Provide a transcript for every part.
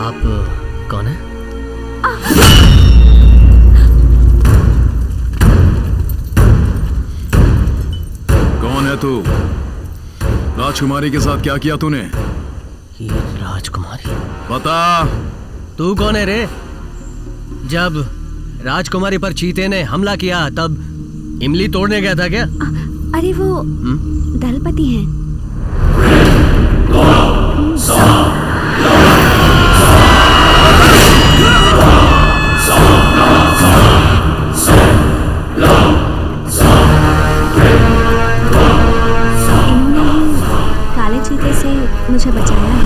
आप कौन है? कौन है तू? राजकुमारी के साथ क्या किया तूने? ये राजकुमारी? बता। तू कौन है रे? जब राजकुमारी पर चीते ने हमला किया तब इमली तोड़ने गया था क्या? अरे वो दलपति हैं। काले चीते से मुझे बचाया है।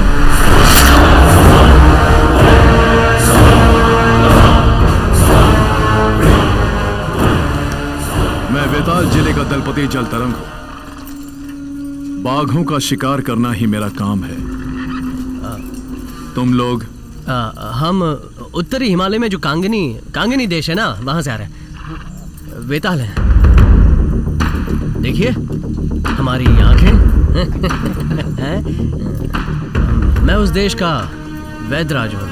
मैं वेताल जिले का दलपति जलतरंग हूं। बाघों का शिकार करना ही मेरा काम है। तुम लोग? हम उत्तरी हिमालय में जो कांगनी देश है ना, वहां से आ रहे हैं। वेताल है। देखिए हमारी आंखें। मैं उस देश का वैद्यराज हूं।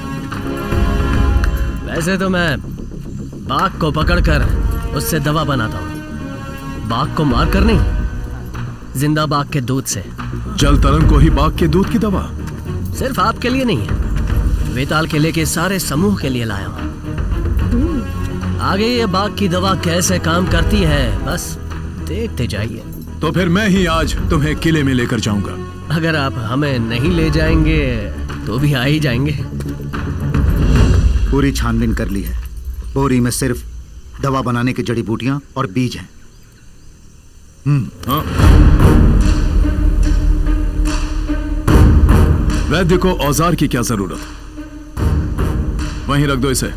वैसे तो मैं बाघ को पकड़कर उससे दवा बनाता हूं। बाघ को मार कर नहीं, जिंदा बाघ के दूध से। जलतरंग को ही बाघ के दूध की दवा? सिर्फ आपके लिए नहीं है, वेताल किले के सारे समूह के लिए लाया हूं। आगे ये बाघ की दवा कैसे काम करती है बस देखते जाइए। तो फिर मैं ही आज तुम्हें किले में लेकर जाऊंगा। अगर आप हमें नहीं ले जाएंगे तो भी आ ही जाएंगे। पूरी छानबीन कर ली है। बोरी में सिर्फ दवा बनाने की जड़ी बूटियां और बीज हैं। हाँ। वैद्य को औजार की क्या जरूरत? वहीं रख दो इसे।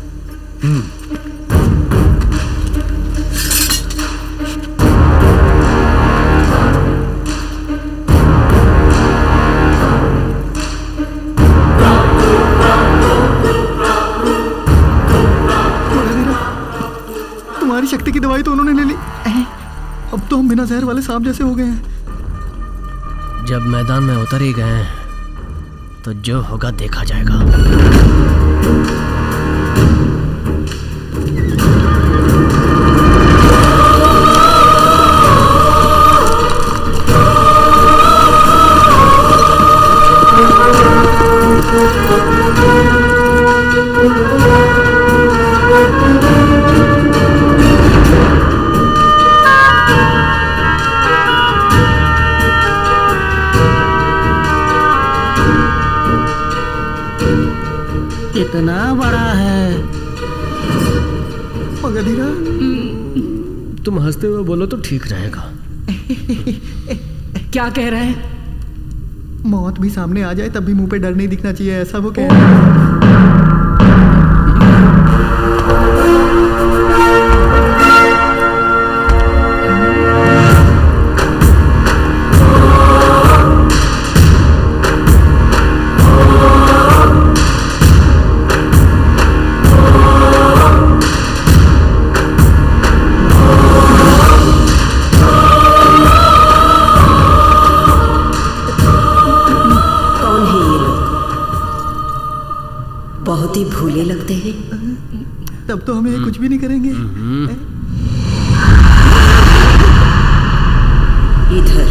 तुम्हारी शक्ति की दवाई तो उन्होंने ले ली। अब तो हम बिना जहर वाले सांप जैसे हो गए हैं। जब मैदान में उतर ही गए तो जो होगा देखा जाएगा। इतना बड़ा है। मगधीरा, तुम हंसते हुए बोलो तो ठीक रहेगा। क्या कह रहे हैं? मौत भी सामने आ जाए तब भी मुंह पे डर नहीं दिखना चाहिए, ऐसा वो कह रहे हैं। बहुत ही भूले लगते हैं। तब तो हमें कुछ भी नहीं करेंगे। इधर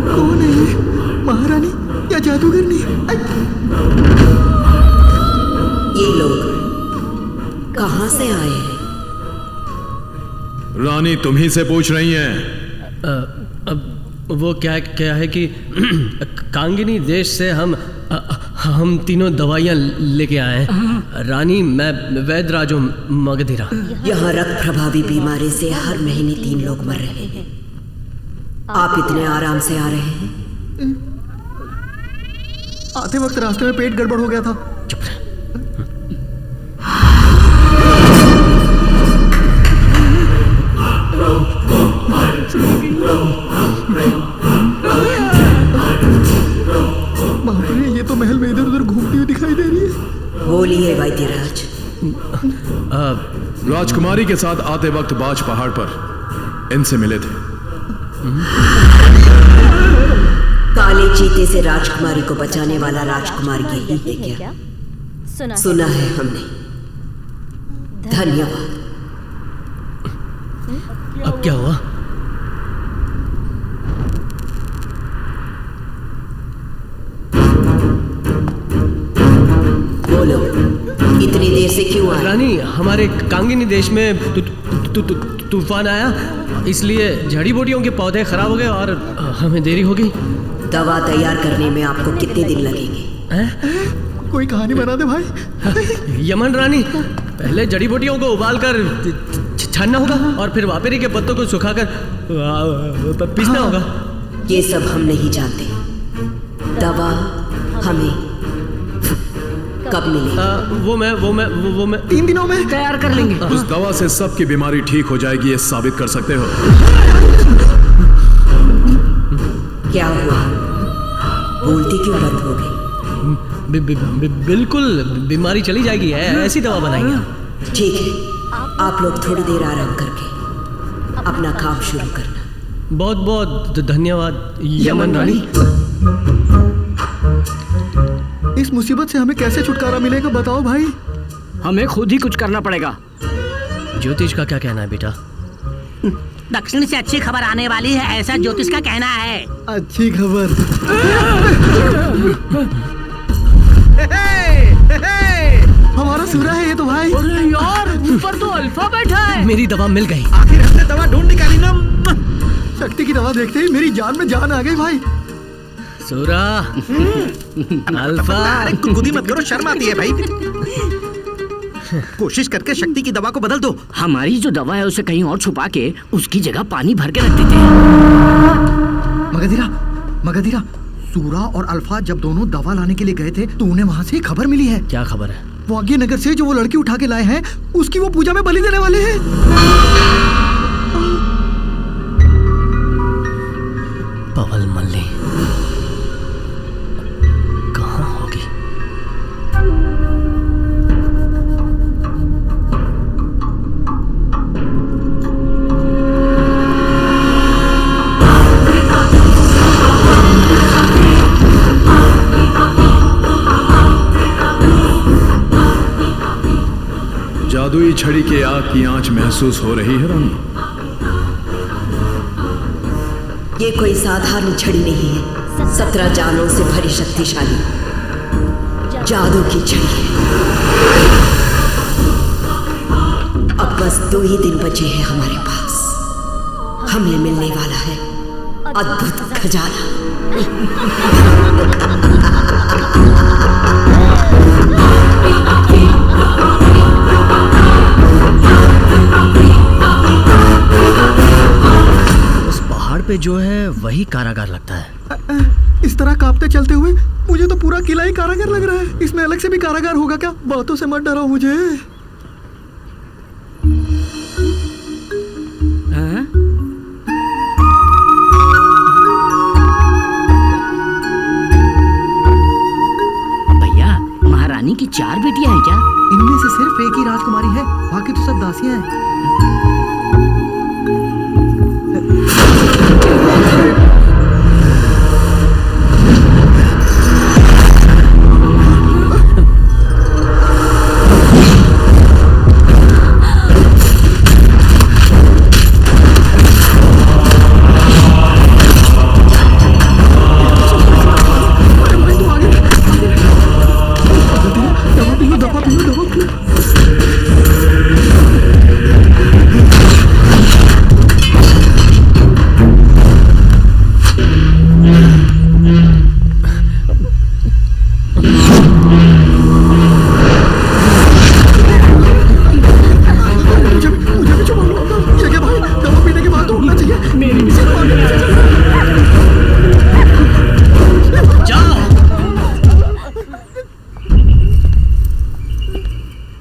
कौन है ये? महारानी या जादूगरनी? ये लोग कहां से आए हैं? रानी तुम्ही से पूछ रही हैं। वो क्या है कि कांगिनी देश से हम तीनों दवाइयाँ लेके आए हैं। रानी, मैं वैद्यराज हूँ मगधीरा। यहाँ रक्त प्रभावी बीमारी से हर महीने 3 लोग मर रहे हैं। आप इतने आराम से आ रहे हैं? आते वक्त रास्ते में पेट गड़बड़ हो गया था। चुप रहे। ये तो महल में इधर उधर घूमती हुई दिखाई दे रही है। बोलिए वैद्यराज। राजकुमारी के साथ आते वक्त बाज पहाड़ पर इनसे मिले थे। काले चीते से राजकुमारी को बचाने वाला राजकुमार यही है क्या? सुना है हमने। धन्यवाद। अब क्या हुआ? बोलो, इतनी देर से क्यों आए? रानी, हमारे कांगिनी देश में तूफान आया, इसलिए जड़ी बूटियों के पौधे खराब हो गए और हमें देरी हो गई। दवा तैयार करने में आपको कितने दिन लगेंगे? कोई कहानी बना दे भाई। यमन रानी, पहले जड़ी बूटियों को उबालकर छानना होगा और फिर वापेरी के पत्तों को सुखाकर पीसना होगा। ये सब हम नहीं जानते। दवा हमें कब मिलेगी? वो मैं 3 दिनों में तैयार कर लेंगे। उस दवा से सबकी बीमारी ठीक हो जाएगी, ये साबित कर सकते हो? क्या हुआ? बोलती क्यों बंद हो गई? बिल्कुल बीमारी चली जाएगी, ऐसी दवा बनाएंगे। ठीक है, आप लोग थोड़ी देर आराम करके अपना काम शुरू करना। बहुत बहुत धन्यवाद यमन रानी। इस मुसीबत से हमें कैसे छुटकारा मिलेगा बताओ भाई। हमें खुद ही कुछ करना पड़ेगा। ज्योतिष का क्या कहना है बेटा? दक्षिण से अच्छी खबर आने वाली है, ऐसा ज्योतिष का कहना है। अच्छी खबर। हमारा सूरा है ये तो भाई। अरे यार, ऊपर तो अल्फा बैठा है। मेरी दवा मिल गई। आखिर हमने दवा ढूंढ निकाली ना। शक्ति की दवा देखते ही मेरी जान में जान आ गई भाई। सूरा, अल्फा। अरे गुदगुदी मत करो, शर्म आती है भाई। कोशिश करके शक्ति की दवा को बदल दो। हमारी जो दवा है उसे कहीं और छुपा के उसकी जगह पानी भर के रख देते हैं। मगधीरा, सूरा और अल्फा जब दोनों दवा लाने के लिए गए थे तो उन्हें वहाँ से खबर मिली है। क्या खबर है? वाग्य नगर से जो वो लड़की उठा के लाए हैं उसकी वो पूजा में बलि देने वाले हैं। पवल मल्ली कहाँ होगी? जादुई छड़ी के आग की आंच महसूस हो रही है रानी? ये कोई साधारण छड़ी नहीं है, 17 जानों से भरी शक्तिशाली जादू की छड़ी है। अब बस 2 ही दिन बचे हैं हमारे पास। हमें मिलने वाला है अद्भुत खजाना। पे जो है वही कारागार लगता है। इस तरह कांपते चलते हुए मुझे तो पूरा किला ही कारागार लग रहा है। इसमें अलग से भी कारागार होगा क्या? बातों से मत डराओ मुझे। भैया, महारानी की 4 बेटियां हैं क्या? इनमें से सिर्फ एक ही राजकुमारी है, बाकी तो सब दासियां हैं।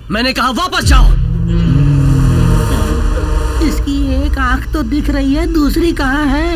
मैंने कहा वापस जाओ। इसकी एक आंख तो दिख रही है, दूसरी कहाँ है?